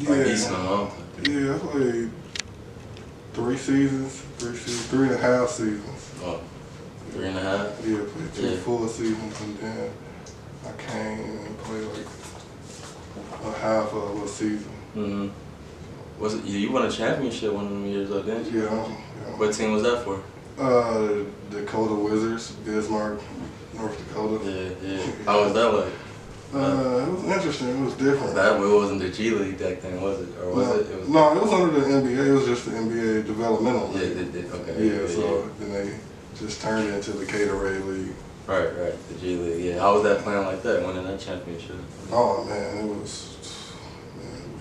Like decent amount. Yeah, I played 3 seasons, 3.5 seasons. Oh, 3.5? Yeah, played 2 full seasons, and then I came and played like a half of a season. Was it, you won a championship one of them years, though, didn't you? Yeah. What team was that for? Dakota Wizards, Bismarck, North Dakota. Yeah. How was that like? It was interesting. It was different. That wasn't the G League back then, was it? Or was it? No, it was under the NBA. It was just the NBA developmental league. Okay. Yeah, so then they just turned it into the Gatorade League. Right, the G League. Yeah, how was that playing like that, winning that championship? Oh man, it was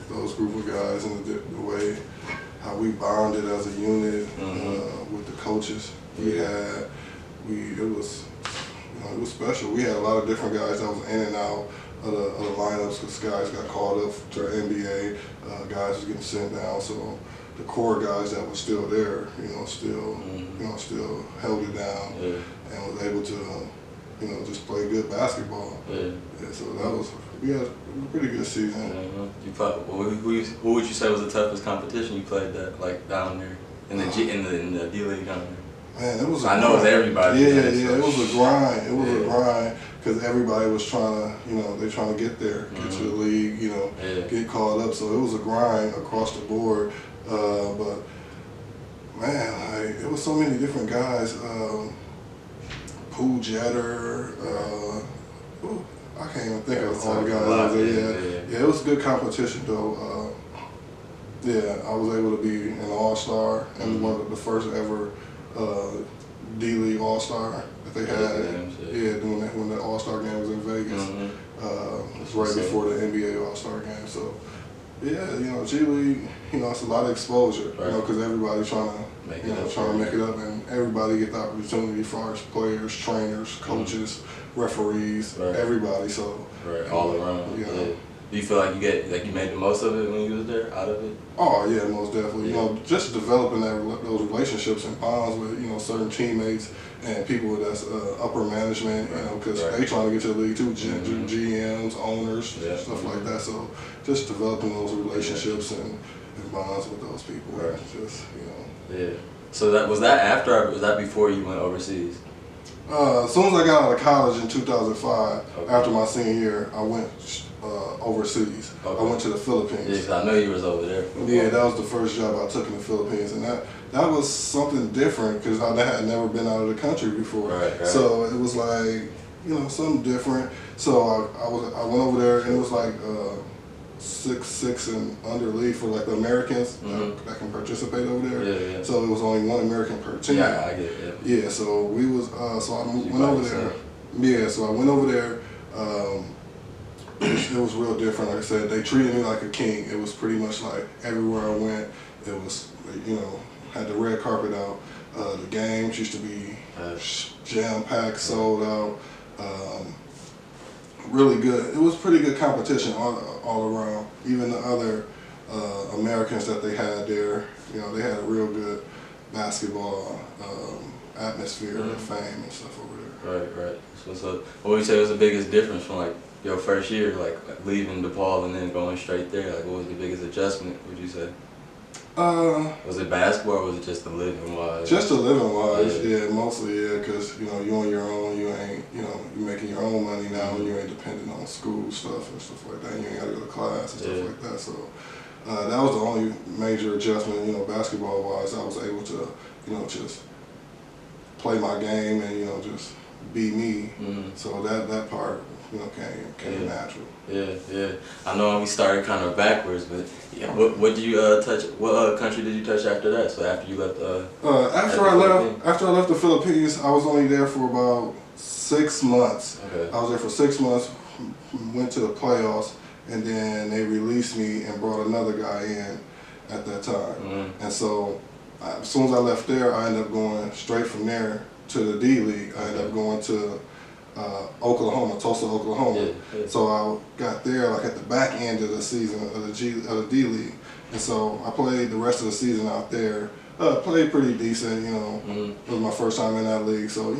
those group of guys and the way how we bonded as a unit with the coaches. It was special. We had a lot of different guys that was in and out of the lineups because guys got called up to the NBA, guys was getting sent down. So the core guys that were still there, still held it down and was able to, just play good basketball. So we had a pretty good season. You played, who would you say was the toughest competition you played down there in the D League down there? Man, it was. I know it's everybody. It was a grind. It was a grind because everybody was trying to, they're trying to get there, get to the league, get called up. So it was a grind across the board. But man, it was so many different guys. Pool Jetter. I can't even think of all the guys. Yeah, it was good competition though. I was able to be an all-star and one of the first ever D-League All-Star that they had. When the All-Star game was in Vegas. It was right before the NBA All-Star game. So G League, it's a lot of exposure, because everybody's trying to make it up, and everybody get the opportunity as far as players, trainers, coaches, referees, everybody. So all around. Do you feel like you made the most of it when you was there, out of it? Oh yeah, most definitely. Just developing those relationships and bonds with certain teammates and people that's upper management, because they trying to get to the league too, GMs, owners, stuff like that. So just developing those relationships and bonds with those people. So was that before you went overseas? As soon as I got out of college in 2005, after my senior year, I went overseas. I went to the Philippines. Yeah, I know you was over there. Yeah, that was the first job I took in the Philippines, and that was something different because I had never been out of the country before. So it was like, something different. So I went over there, and it was like 6'6" and under league for like the Americans that can participate over there. So it was only one American per team. Yeah, I get it. Yeah, so we was so I went over there. Yeah, so I went over there. It was real different. Like I said, they treated me like a king. It was pretty much like everywhere I went, it was, had the red carpet out. The games used to be jam-packed, sold out. Really good. It was pretty good competition all around. Even the other Americans that they had there, they had a real good basketball atmosphere and fame and stuff over there. Right. So what would you say was the biggest difference from your first year, leaving DePaul and then going straight there? What was the biggest adjustment, would you say? Was it basketball or was it just the living wise? Just the living wise, mostly, because you on your own, you ain't, you're making your own money now, and you ain't dependent on school stuff and stuff like that. You ain't got to go to class and stuff like that. So that was the only major adjustment, basketball wise. I was able to, just play my game and just be me. So that part, came natural. Yeah. I know we started kind of backwards, but what did you touch? What country did you touch after that? So after you left? After I left the Philippines, I was only there for about 6 months. I was there for 6 months. Went to the playoffs, and then they released me and brought another guy in at that time. And so as soon as I left there, I ended up going straight from there to the D League. I ended up going to Tulsa, Oklahoma. So I got there at the back end of the season of the D League, and so I played the rest of the season out there. Played pretty decent, It was my first time in that league, so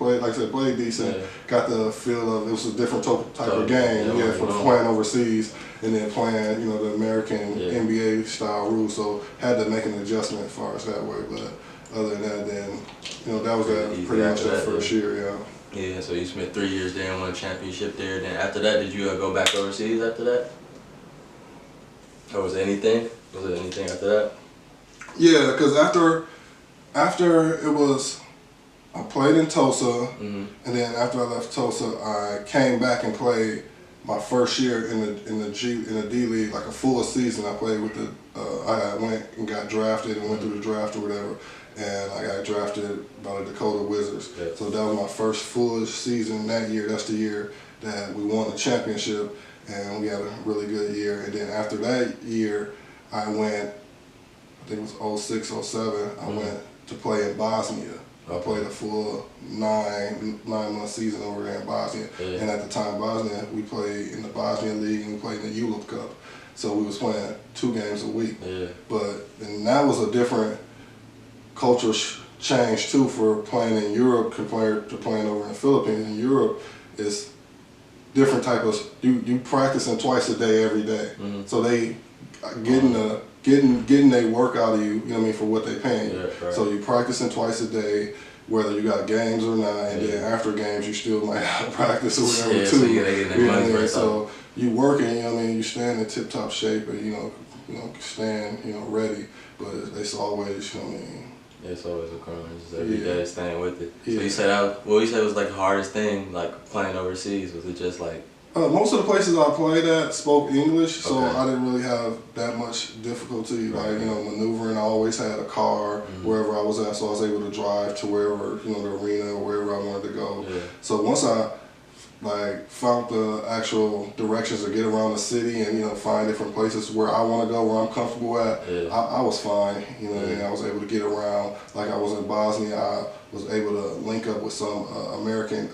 played, like I said, played decent. Yeah. Got the feel of it was a different type of game. Yeah, for playing overseas and then playing, you know, the American NBA style rules. So had to make an adjustment as far as that way. But other than that, then you know that was pretty much that first year. Yeah. Yeah. So you spent 3 years there and won a championship there. Then after that, did you go back overseas after that? Or was it anything? Was it anything after that? Yeah, because after it was, I played in Tulsa, and then after I left Tulsa, I came back and played my first year in the D League, like a full season. I played with the, I went and got drafted and went through the draft or whatever, and I got drafted by the Dakota Wizards. Yeah. So that was my first full season that year. That's the year that we won the championship, and we had a really good year. And then after that year, I went, I think it was 06, 07, I went to play in Bosnia. I played a full nine-month season over there in Bosnia. Yeah. And at the time, Bosnia, we played in the Bosnian League and we played in the ULIP Cup. So we was playing 2 games a week. Yeah. And that was a different cultural change too for playing in Europe compared to playing over in the Philippines. In Europe, it's different type of, you practicing twice a day every day. So they getting their work out of you, you know what I mean, for what they paying you. Yeah, right. So you practicing twice a day, whether you got games or not, and then after games you still might have to practice or whatever too. So you gotta get that money right. So you working, you know what I mean, you stand in tip top shape and you know stand, ready. But it's always, you know what I mean. Yeah, it's always a crunch, just every day staying with it. Yeah. So you said what you said was like the hardest thing, like playing overseas. Was it just like? Most of the places I played at spoke English, so I didn't really have that much difficulty. Like, maneuvering, I always had a car wherever I was at, so I was able to drive to wherever, the arena or wherever I wanted to go. Yeah. So once I found the actual directions to get around the city and, find different places where I want to go, where I'm comfortable at, I was fine, and I was able to get around. Like I was in Bosnia, I was able to link up with some American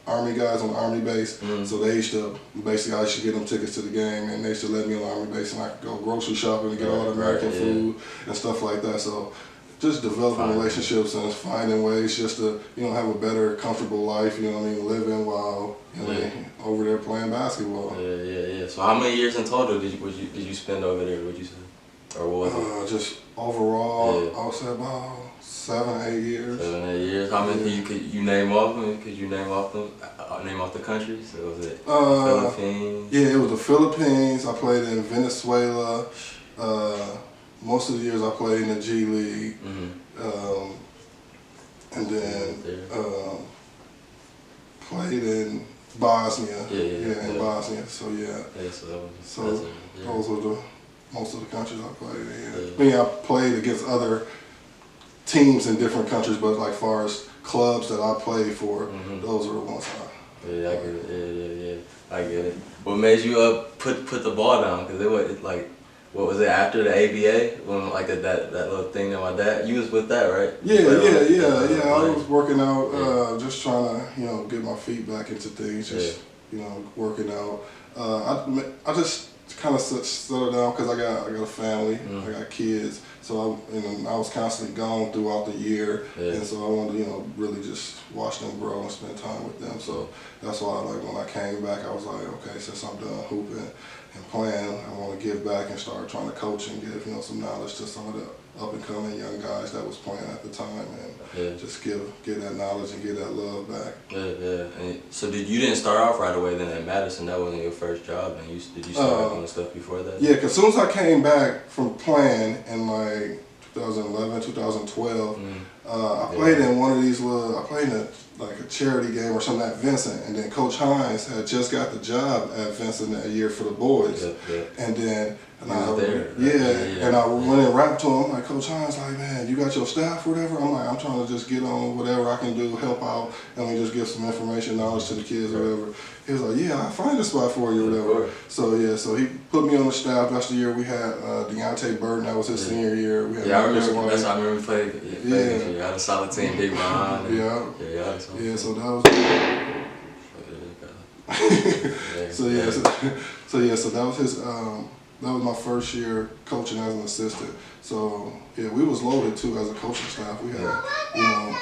Army guys on the Army base, so they used to, basically I used to get them tickets to the game and they used to let me on the Army base and I could go grocery shopping and get all the American food and stuff like that. So just developing relationships and finding ways just to, have a better, comfortable life, living while, over there playing basketball. Yeah. So how many years in total did you spend over there, would you say? Or what was it? Just overall, I would say about 7, 8 years. 7, 8 years. How many could you name off them? Could you name off them? Name off the countries? So was it Philippines? Yeah, it was the Philippines. I played in Venezuela. Most of the years I played in the G League. And then played in Bosnia. In Bosnia. So those were most of the countries I played in. I mean, I played against other teams in different countries, but like far as clubs that I played for, those are the ones I get it. I get it. What made you put the ball down? Because it was like, what was it, after the ABA? When like that little thing that my dad, you was with that, right? Yeah. I was working out, just trying to, get my feet back into things, just, working out. I just kind of settled down because I got a family, I got kids. So I was constantly gone throughout the year, and so I wanted to, really just watch them grow and spend time with them. So that's why, when I came back, I was like, okay, since I'm done hooping and playing, I want to give back and start trying to coach and give, some knowledge to some of the up-and-coming young guys that was playing at the time, and just give that knowledge and give that love back. And so you didn't start off right away then at Madison? That wasn't your first job, and did you start doing stuff before that? Yeah, because as soon as I came back from playing in 2011, 2012, I played in one of these I played in a charity game or something at Vincent, and then Coach Hines had just got the job at Vincent that year for the boys, and then and I went and rapped to him, like, Coach Hines, like, man, you got your staff or whatever? I'm like, I'm trying to just get on whatever I can do, help out, and we just give some information, knowledge to the kids or whatever. He was like, yeah, I'll find a spot for you or whatever. So he put me on the staff. That's the year we had Deontay Burton. That was his senior year. We had I remember. That's how I remember we played. You had a solid team, Big Ron. So that was. So that was his That was my first year coaching as an assistant. So yeah, we was loaded too as a coaching staff. We had,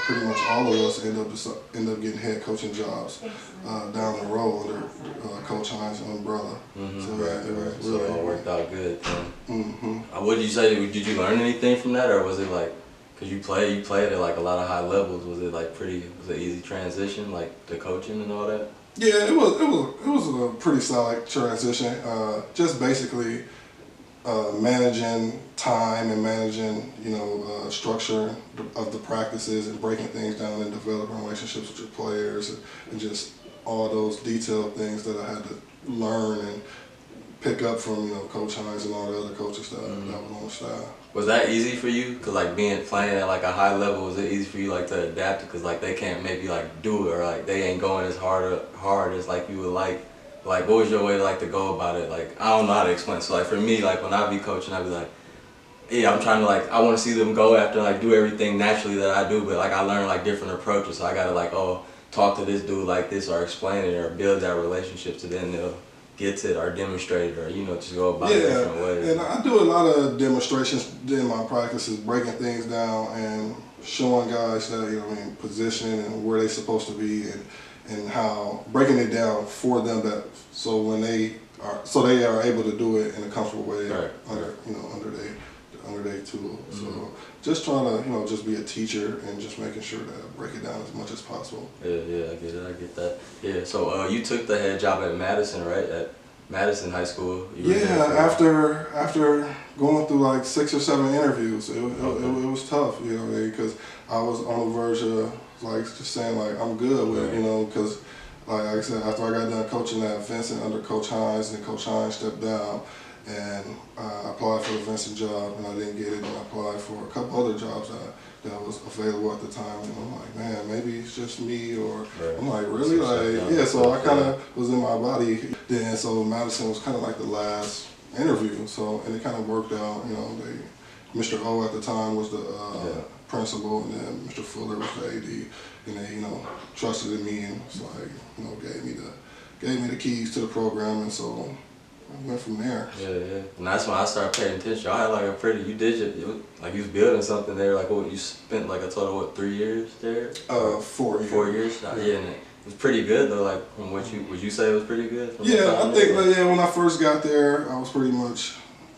pretty much all of us end up getting head coaching jobs down the road under Coach Hines' umbrella. So it all worked out good. What did you say? Did you learn anything from that, or was it like, cause you played at like a lot of high levels? Was it like was it easy transition, like the coaching and all that? Yeah, it was a pretty solid transition. Just basically managing time and managing, structure of the practices and breaking things down and developing relationships with your players and just all those detailed things that I had to learn and pick up from Coach Hines and all the other coaches that was on the staff. Was that easy for you? Cause like playing at like a high level, was it easy for you like to adapt it? Cause like they can't maybe like do it, or like they ain't going as hard as like you would like. Like what was your way to go about it? Like I don't know how to explain. So like for me, like when I be coaching, I be like, yeah, I'm trying to I want to see them go after do everything naturally that I do, but like I learn like different approaches. So I gotta talk to this dude like this, or explain it, or build that relationship, so then they'll get it or demonstrate it, or just go about it different ways. And I do a lot of demonstrations in my practices, breaking things down and showing guys that position and where they're supposed to be, and how breaking it down for them so they are able to do it in a comfortable way under their tool. So just trying to just be a teacher and just making sure that I break it down as much as possible. Yeah, I get that. Yeah, so you took the head job at Madison, right? At Madison High School. After going through 6 or 7 interviews, it was tough, because I was on the verge of just saying I'm good with it, because like I said, after I got done coaching at Vincent under Coach Hines, and Coach Hines stepped down, and I applied for the Vincent job and I didn't get it, and I applied for a couple other jobs that was available at the time, and I'm like, man, maybe it's just me, or I'm like, really? So I kind of was in my body then, so Madison was kind of like the last interview, and it kind of worked out, Mr. O at the time was the principal, and then Mr. Fuller was the AD, and they, trusted in me, and was gave me the keys to the program, and so I went from there. Yeah, and that's when I started paying attention. I had you was building something there, you spent a total of 3 years there? 4 years. 4 years? Yeah, and it was pretty good though, from what would you say it was pretty good? Yeah, I think, when I first got there, I was pretty much,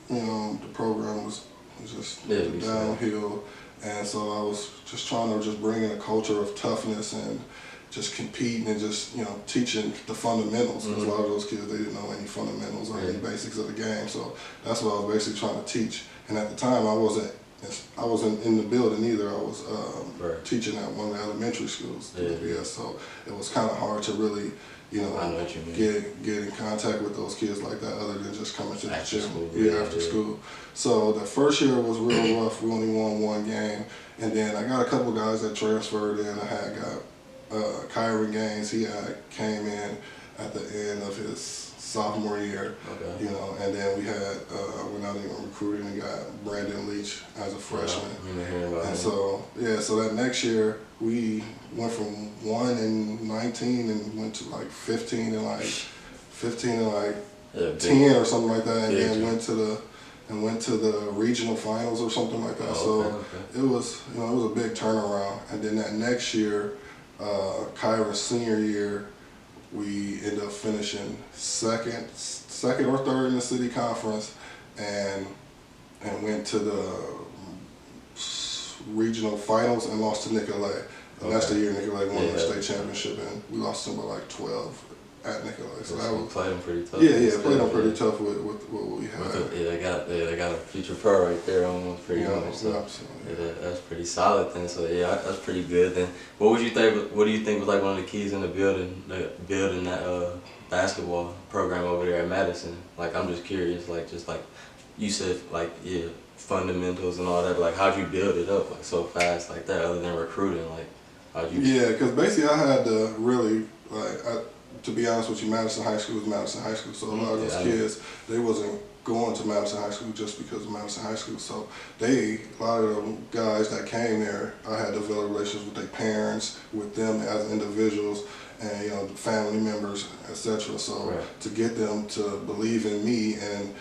the program was just downhill. And so I was just trying to bring in a culture of toughness and just competing and just, teaching the fundamentals. Because a lot of those kids, they didn't know any fundamentals or any basics of the game. So that's what I was basically trying to teach. And at the time, I wasn't in the building either. I was teaching at one of the elementary schools. So it was kind of hard to really, I know what you mean. Get in contact with those kids like that, other than just coming to the gym after school. So the first year was real rough. We only won 1 game, and then I got a couple guys that transferred in. I had got Kyron Gaines. He came in at the end of his sophomore year, and then we had we're not even recruiting. We got Brandon Leach as a freshman, and so that next year we went from 1-19 and went to 15 and 10 or something like that, and then went to the regional finals or something like that. It was it was a big turnaround. And then that next year, Kyra's senior year, we ended up finishing second or third in the city conference, and went to the regional finals and lost to Nicolay. And that's the year Nicolay won the state championship, and we lost them by 12 at Nicolay. So that was, played them pretty tough. Played them pretty tough with what we had. They got a future pro right there almost pretty much. So that's pretty solid then. So that's pretty good then. What do you think was one of the keys in building that basketball program over there at Madison? I'm just curious, you said fundamentals and all that, how'd you build it up so fast like that, other than recruiting? How'd you? Yeah, because basically I had to really to be honest with you, Madison High School is Madison High School. So a lot of those kids, they wasn't going to Madison High School just because of Madison High School. So a lot of the guys that came there, I had developed relations with their parents, with them as individuals, and family members, etc. So to get them to believe in me and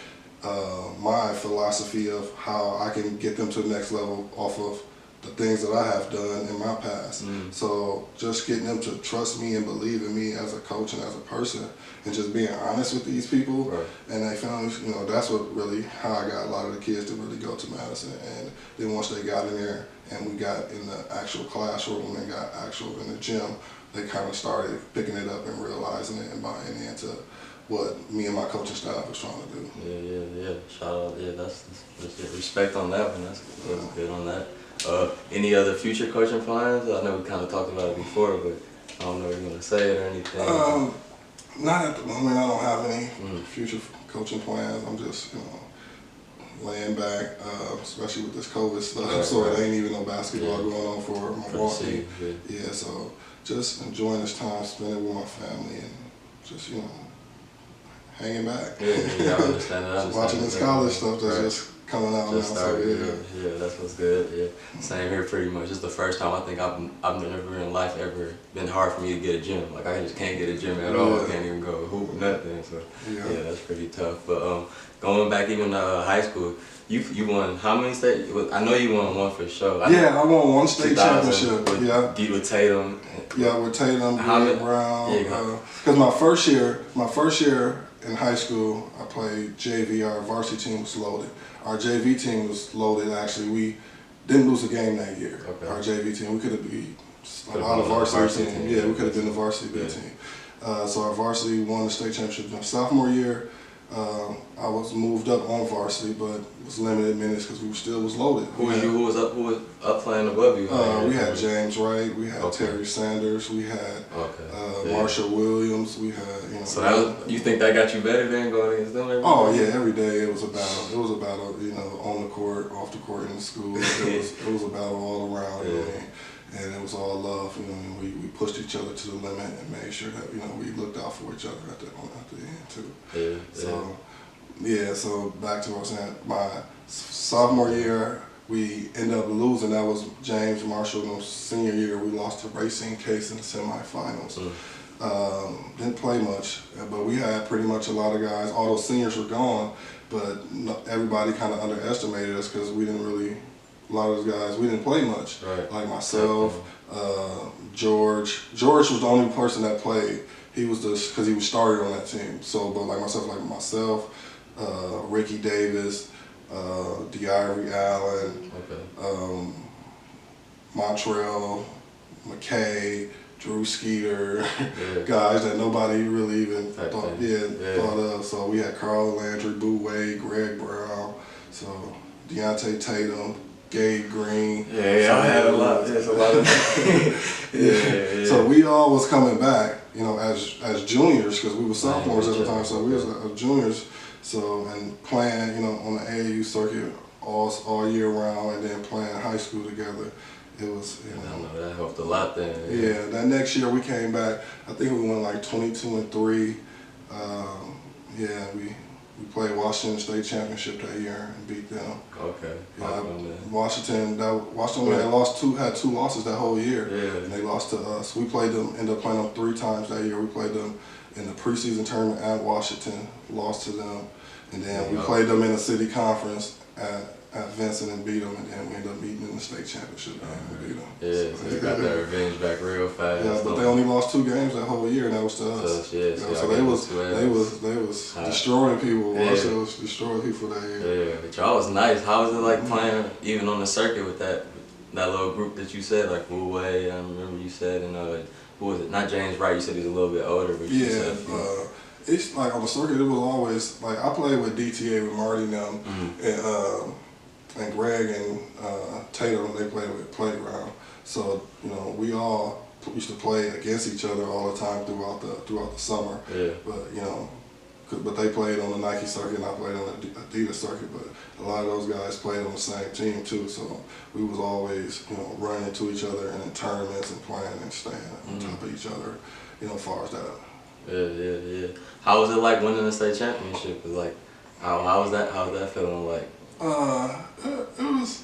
my philosophy of how I can get them to the next level off of the things that I have done in my past. So just getting them to trust me and believe in me as a coach and as a person, and just being honest with these people. Right. And they found, you know, that's what really how I got a lot of the kids to really go to Madison. And then once they got in there and we got in the actual classroom and got actual in the gym, they kind of started picking it up and realizing it and buying into what me and my coaching staff was trying to do. Yeah. Shout out. Yeah, that's respect on that one. That's good on that. Any other future coaching plans? I know we kind of talked about it before, but I don't know if you're going to say it or anything. Not at the moment. I don't have any future coaching plans. I'm just, you know, laying back, especially with this COVID stuff. Right, so it ain't even no basketball going on for Milwaukee. Yeah, so just enjoying this time, spending with my family, and just, you know, hanging back. Yeah, I understand that. Watching this college stuff that's just coming out now. So yeah, that's what's good. Yeah, same here pretty much. It's the first time I think I've never in life ever been hard for me to get a gym. Like I just can't get a gym at all. I can't even go hoop or nothing. So yeah, that's pretty tough. But going back even to high school, you won how many state? I know you won one for sure. I won one state championship. With Tatum. Yeah, with Tatum, Greer, Brown. Because my first year in high school, I played JV. Our varsity team was loaded. Our JV team was loaded. Actually, we didn't lose a game that year. Okay. Our JV team, we could have beat a lot of varsity team. Yeah, we could have been the varsity B team. So our varsity won the state championship. My sophomore year, I was moved up on varsity, but was limited minutes because we still was loaded. Who was up playing above you? We had James Wright, we had Terry Sanders, we had Marshall Williams, we had, you know. So you think that got you better than going against them? Every day it was a battle. It was a battle, you know, on the court, off the court, in the school. It was a battle all around. You know what I mean? And it was all love, you know, and we pushed each other to the limit and made sure that, you know, we looked out for each other at the end too. So back to what I was saying, my sophomore year, we ended up losing. That was James Marshall. Senior year, we lost to Racine Case in the semifinals. Didn't play much, but we had pretty much a lot of guys. All those seniors were gone, but everybody kind of underestimated us because we didn't really. A lot of those guys, we didn't play much. Right. Like myself, George. George was the only person that played. He was because he was started on that team. So, but like myself, Ricky Davis, DeIvory Allen, Montreal, McKay, Drew Skeeter, guys that nobody really even thought of. So we had Carl Landry, Boo Wade, Greg Brown, so Deontay Tatum, Gabe Green. I had a lot. There's a lot of So we all was coming back, you know, as juniors because we were sophomores at the time. So we was juniors. So and playing, you know, on the AAU circuit all year round, and then playing high school together. It was, you know. I know that helped a lot then. Yeah, that next year we came back. I think we went like 22-3. We played Washington State Championship that year and beat them. Okay. Washington had two losses that whole year. And they lost to us. We played them, ended up playing them 3 times that year. We played them in the preseason tournament at Washington, lost to them. And then we played them in the city conference at Vincent and beat them, and then we ended up beating in the state championship game and beat them. So they got that revenge back real fast. Yeah, but they only lost 2 games that whole year, and that was to us. So they was destroying people. Washington was destroying people that year. Yeah, but y'all was nice. How was it like playing even on the circuit with that little group that you said, like Wu Wei, I remember you said, and who was it? Not James Wright. You said he was a little bit older, but you said. It's like on the circuit, it was always like I played with DTA with Marty and them, and Greg and Tatum. They played with Playground, so you know we all used to play against each other all the time throughout the summer. But you know, but they played on the Nike circuit and I played on the Adidas circuit. But a lot of those guys played on the same team too, so we was always running into each other and in tournaments and playing and staying on top of each other. You know, as far as that. Yeah. How was it like winning the state championship? Cause like, how was that? How was that feeling like? It was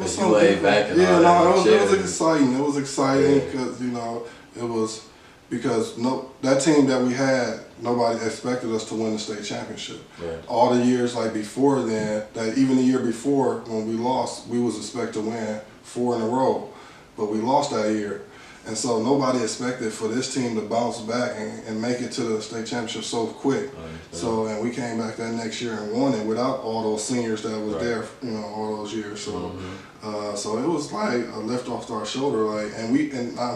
something. Laid back and it was exciting. It was exciting because it was because that team that we had, nobody expected us to win the state championship. Right. All the years like before then, that even the year before when we lost, we was expected to win 4 in a row, but we lost that year. And so nobody expected for this team to bounce back and make it to the state championship so quick. So, and we came back that next year and won it without all those seniors that was there, you know, all those years. So, so it was like a lift off our shoulder. Like, and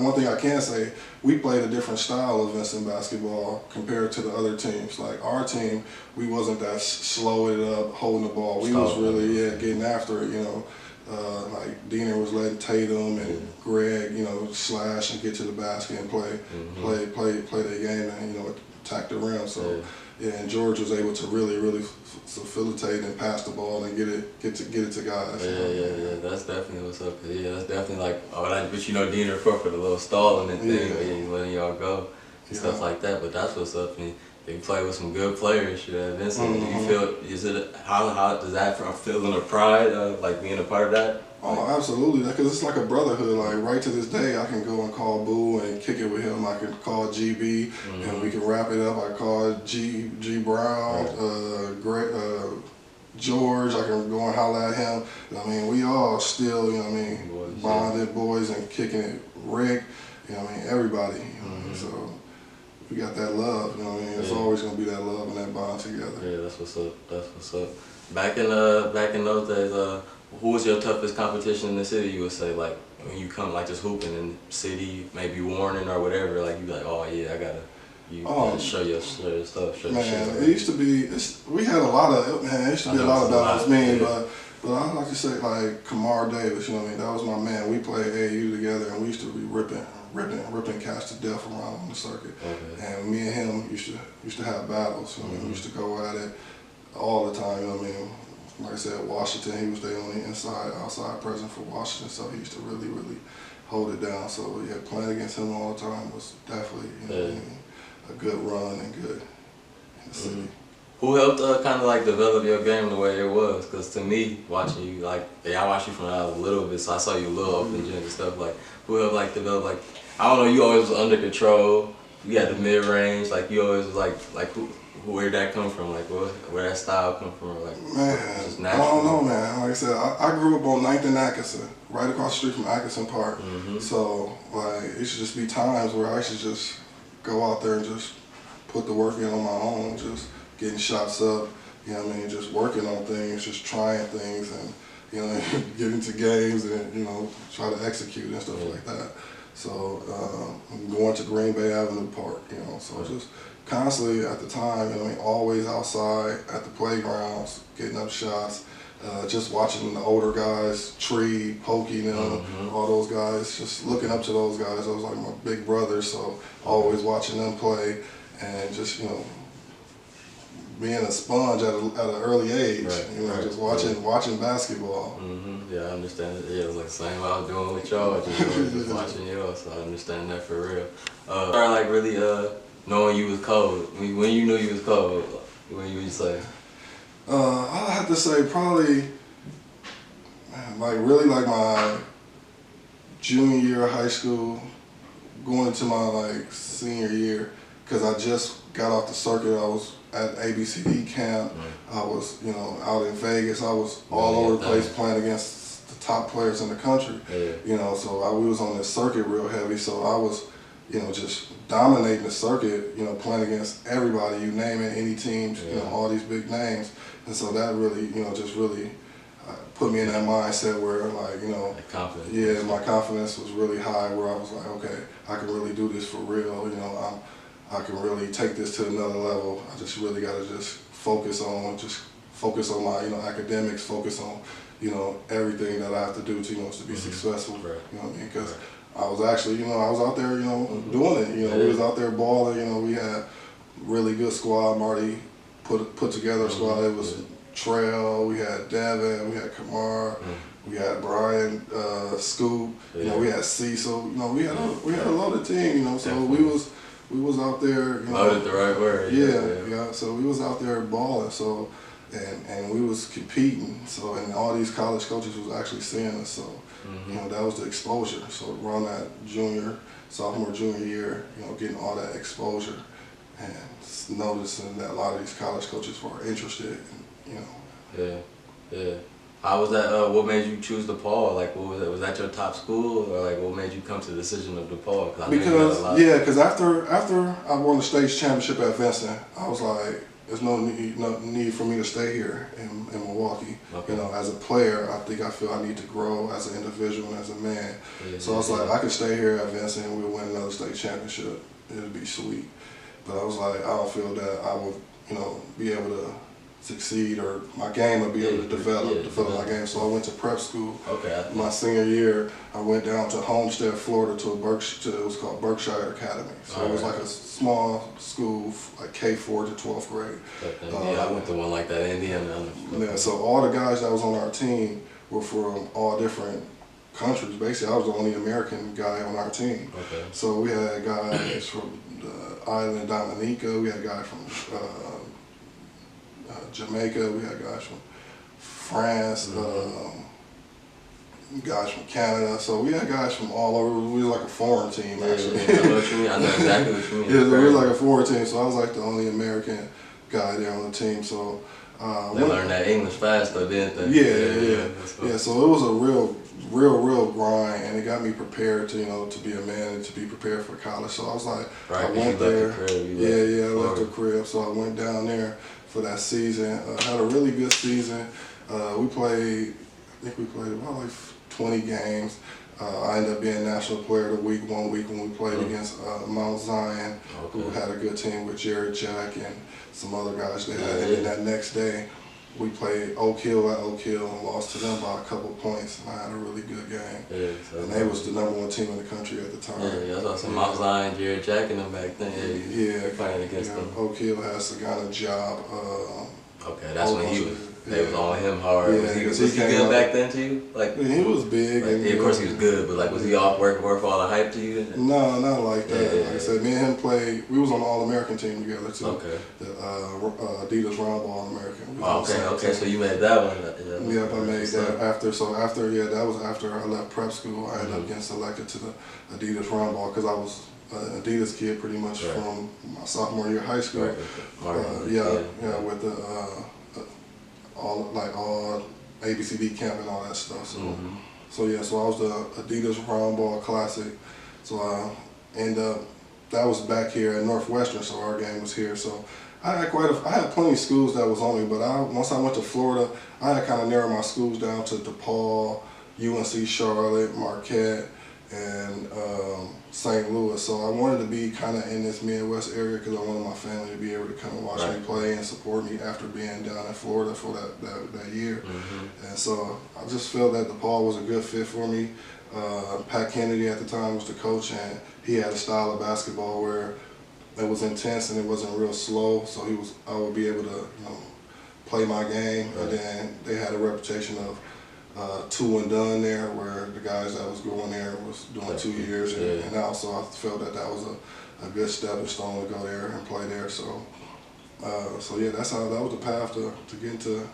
one thing I can say, we played a different style of Vincent basketball compared to the other teams. Like our team, we wasn't that slow it up, holding the ball. We was really getting after it, you know. Like Diener was letting Tatum and Greg, you know, slash and get to the basket and play their game and, you know, attack the rim. So and George was able to really facilitate and pass the ball and get it to guys. Yeah. That's definitely what's up. Yeah, that's definitely like, but you know, Diener for the little stalling and thing, he's letting y'all go and stuff like that. But that's what's up. And you play with some good players, Vincent. Do you feel, how does that feeling of pride, like being a part of that? Oh, absolutely, because it's like a brotherhood. Like right to this day, I can go and call Boo and kick it with him. I can call GB and we can wrap it up. I call G Brown, George. I can go and holler at him. I mean, we all still, you know what I mean, bonded boys and kicking it. Rick, you know what I mean, everybody. You know, so we got that love, you know what I mean? It's always gonna be that love and that bond together. Yeah, that's what's up. That's what's up. Back in those days, who was your toughest competition in the city? You would say, like when you come like just hooping in the city, maybe Warning or whatever. Like you be like, oh yeah, I gotta show your stuff. Show man, your shit. It used to be. We had a lot of It used to be a lot of battles. But I like to say like Kamar Davis. You know what I mean? That was my man. We played AAU together, and we used to be ripping cats to death around on the circuit. And me and him used to have battles. I mean, we used to go at it all the time. You know what I mean? Like I said, Washington, he was the only outside presence for Washington, so he used to really hold it down. So yeah, playing against him all the time was definitely a good run and good in the city. Who helped kind of like develop your game the way it was? Because to me, watching you, like, I watched you from a little bit, so I saw you a little off the gym and stuff. Like, who helped like develop, like, I don't know, you always was under control. You had the mid range, like you always was like where'd that come from? Like where that style come from? Like, man, just I don't know, man. Like I said, I grew up on 9th and Atkinson, right across the street from Atkinson Park. So like it should just be times where I should just go out there and just put the work in on my own, just getting shots up, you know what I mean, just working on things, just trying things and, you know, getting to games and, you know, try to execute and stuff like that. So going to Green Bay Avenue Park, you know, so just constantly at the time, you know, I mean, always outside at the playgrounds, getting up shots, just watching the older guys, Tree, Pokey, you know, all those guys, just looking up to those guys. I was like my big brothers, so always watching them play and just, you know, being a sponge at an early age, you know, just watching basketball. Yeah, I understand it. Yeah, it was like the same what I was doing with y'all, just watching y'all, so I understand that for real. Started like really knowing you was cold. When you knew you was cold, when you would say? I have to say probably, man, like really like my junior year of high school, going into my like senior year, because I just got off the circuit. I was at ABCD camp. I was, you know, out in Vegas. I was all over the place playing against the top players in the country. You know, so we was on this circuit real heavy. So I was, you know, just dominating the circuit. You know, playing against everybody. You name it, any teams. You know, all these big names. And so that really, you know, just really put me in that mindset where, like, you know, my confidence was really high. Where I was like, okay, I can really do this for real. You know, I can really take this to another level. I just really got to just focus on my, you know, academics, focus on, you know, everything that I have to do to, you know, to be successful. You know what I mean? Because I was actually, you know, I was out there, you know, doing it. You know, we was out there balling. You know, we had really good squad. Marty put together a squad. It was Trail. We had Devin. We had Kamar. We had Brian, Scoop. You know, we had Cecil. You know, we had a loaded team. You know, so we was out there, you know. Loaded the right word. Yeah. So we was out there balling. So, and we was competing. So, and all these college coaches was actually seeing us. So, you know, that was the exposure. So around that sophomore, junior year, you know, getting all that exposure and noticing that a lot of these college coaches were interested, in, you know. Yeah. How was that? What made you choose DePaul? Like, what was that? Was that your top school, or like, what made you come to the decision of DePaul? Because after I won the state championship at Vincent, I was like, there's no need for me to stay here in Milwaukee. Okay. You know, as a player, I feel I need to grow as an individual and as a man. So I was like, I could stay here at Vincent and we'll win another state championship. It'd be sweet. But I was like, I don't feel that I would, you know, be able to succeed, or my game would be able to develop my game. So I went to prep school. Okay. My senior year, I went down to Homestead, Florida, it was called Berkshire Academy. So it was like a small school, like K4 to 12th grade. I went to one like that in Indiana. Yeah, so all the guys that was on our team were from all different countries. Basically, I was the only American guy on our team. Okay. So we had guys from the island of Dominica, we had a guy from Jamaica, we had guys from France, guys from Canada. So we had guys from all over. We were like a foreign team, actually. I know what you mean. I know exactly what you mean. Yeah, we were like a foreign team. So I was like the only American guy there on the team. So they learned that English fast, though, didn't they? Yeah. So it was a real grind, and it got me prepared to, you know, to be a man and to be prepared for college. So I was like, I went there. I left the crib. So I went down there for that season. Had a really good season. I think we played about like 20 games. I ended up being National Player of the Week one week when we played against Mount Zion, who had a good team with Jared Jack and some other guys they had. And then that next day, we played Oak Hill at Oak Hill and lost to them by a couple points. And I had a really good game. And they was the #1 team in the country at the time. That's what I said. Mount Zion, Jared Jack and them back then. Playing against them. Oak Hill had Sagana Job. Okay, that's when they was on him hard. Yeah, was he good back then to you? Like, he was big. Of course he was good, but like, was he off worth all the hype to you? No, not like that. Like I said, me and him played. We was on the All-American team together too. Okay. The Adidas Round Ball All-American. Okay. So you made that one. Yep, I made that after. So that was after I left prep school. I ended up getting selected to the Adidas Round Ball because I was an Adidas kid pretty much from my sophomore year of high school. With the all ABCD camp and all that stuff. So so I was the Adidas Round Ball Classic. So I ended up, that was back here at Northwestern, so our game was here. So I had plenty of schools that was on me, but once I went to Florida, I had kind of narrowed my schools down to DePaul, UNC Charlotte, Marquette, and St. Louis. So I wanted to be kind of in this Midwest area because I wanted my family to be able to come and watch me play and support me after being down in Florida for that year. And so I just felt that DePaul was a good fit for me. Pat Kennedy at the time was the coach, and he had a style of basketball where it was intense and it wasn't real slow. So I would be able to, you know, play my game. And then they had a reputation of 2 and done there, where the guys that was going there was doing 2 years and out. So I felt that was a good stepping stone to go there and play there. So that was the path to get into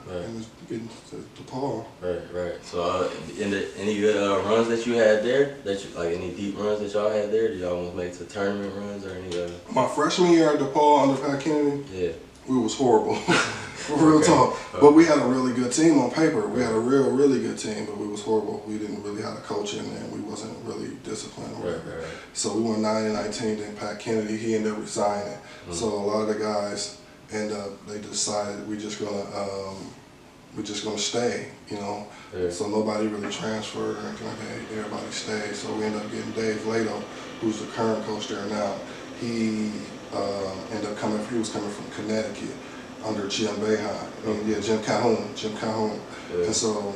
DePaul. Right. So any good runs that you had there? Any deep runs that y'all had there? Did y'all almost make to tournament runs or any? My freshman year at DePaul under Pat Kennedy, we was horrible. Real talk. But we had a really good team on paper. We had a really good team, but we was horrible. We didn't really have a coach in there. We wasn't really disciplined or whatever. So we went 9-19. Then Pat Kennedy, he ended up resigning. So a lot of the guys they decided we're just gonna stay, you know. So nobody really transferred or anything like that. Everybody stayed. So we ended up getting Dave Lato, who's the current coach there now. He ended up coming. He was coming from Connecticut under Jim Boeheim. Jim Calhoun. And so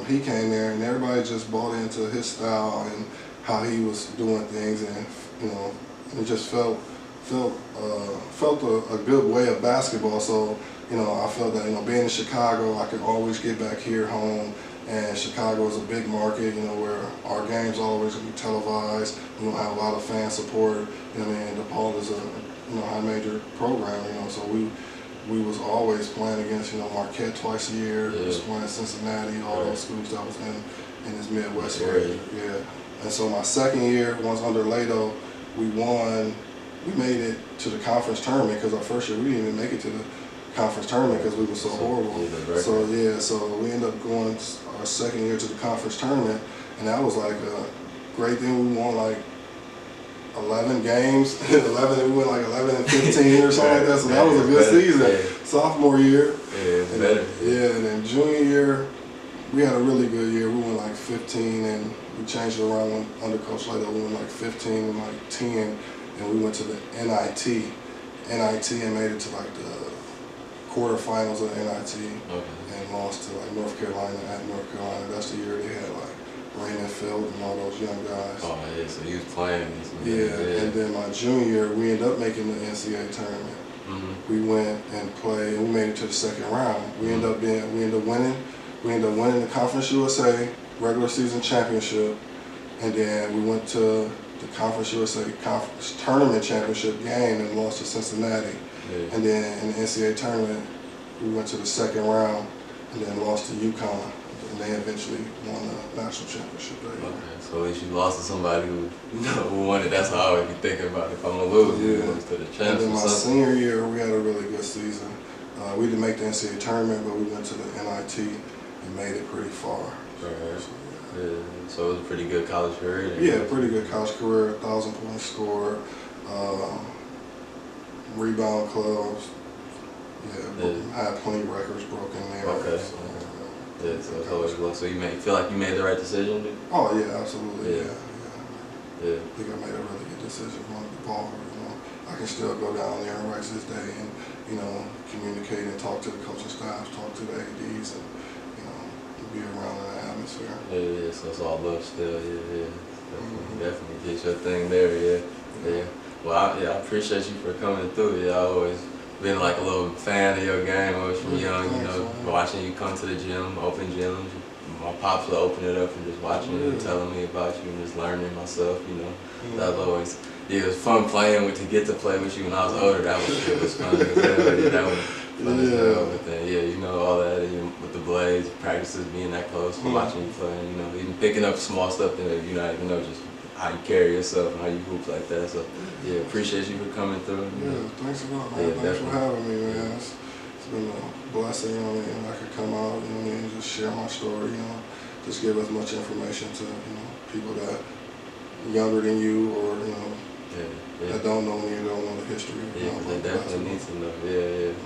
he came there, and everybody just bought into his style and how he was doing things, and you know, it just felt a good way of basketball. So, you know, I felt that, you know, being in Chicago, I could always get back here home, and Chicago is a big market, you know, where our games always gonna be televised. We don't have a lot of fan support. You know what I mean? DePaul is a high major program, you know, so we was always playing against, Marquette twice a year. We was playing Cincinnati, all those schools that was in this Midwest area. Yeah. And so my second year, once under Lato, we won. We made it to the conference tournament because our first year we didn't even make it to the conference tournament because we were so horrible. So we ended up going our second year to the conference tournament, and that was like a great thing. We won like 11 games, 11. We went like 11 and 15 or something like that. So that was a good season. Sophomore year, and then junior year, we had a really good year. We went like 15, and we changed it around under Coach Lato. We went like 15 and like 10, and we went to the NIT, and made it to like the quarterfinals of the NIT, and lost to like North Carolina at North Carolina. That's the year they had like Raymond Field and all those young guys. Oh yeah, so you was playing these. And then my junior year, we ended up making the NCAA tournament. We went and played, and we made it to the second round. We ended up winning. We ended up winning the Conference USA regular season championship, and then we went to the Conference USA Conference Tournament Championship game and lost to Cincinnati. And then in the NCAA tournament, we went to the second round and then lost to UConn. And they eventually won the national championship that year. Okay, so at least you lost to somebody who won it. That's how I would be thinking about it. If I'm gonna lose, you lose to the champs. And then my senior year, we had a really good season. We didn't make the NCAA tournament, but we went to the NIT and made it pretty far. So it was a pretty good college career. Yeah, pretty good college career. 1,000 points scored, rebound clubs. Had plenty of records broken there. So you feel like you made the right decision? Dude? Oh yeah, absolutely. Yeah. I think I made a really good decision running the ball. I can still go down there and right to this day and communicate and talk to the coaching staff, talk to the ADs, and be around in that atmosphere. So it's all love still. Definitely get your thing there. Well, I appreciate you for coming through. I always been like a little fan of your game. I was from young, watching you come to the gym, open gyms. My pops would open it up and just watching you, telling me about you, and just learning myself. That was always. It was fun playing to get to play with you when I was older. That was fun. That was fun as hell. But then, all that with the blades, practices, being that close, watching you play, even picking up small stuff that you not even know, just how you carry yourself and how you hoop like that. So, appreciate you for coming through. Thanks a lot, man. Thanks for having me, man. It's been a blessing, and I could come out, and just share my story, just give as much information to, people that younger than you or, that don't know me or don't know the history. They definitely need to know.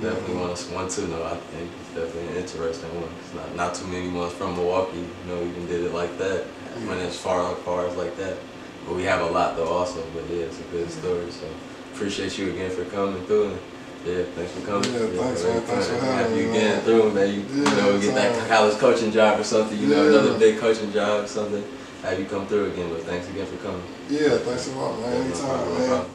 Definitely want to know. I think it's definitely an interesting one. It's not too many ones from Milwaukee, even did it like that. Went as far as like that. But we have a lot though also. But it's a good story. So appreciate you again for coming through. Thanks for coming. Thanks, man. Thanks for having me. You getting through, man. You get that college coaching job or something. Another big coaching job or something. Have you come through again? But thanks again for coming. Thanks a lot, man. Anytime, man.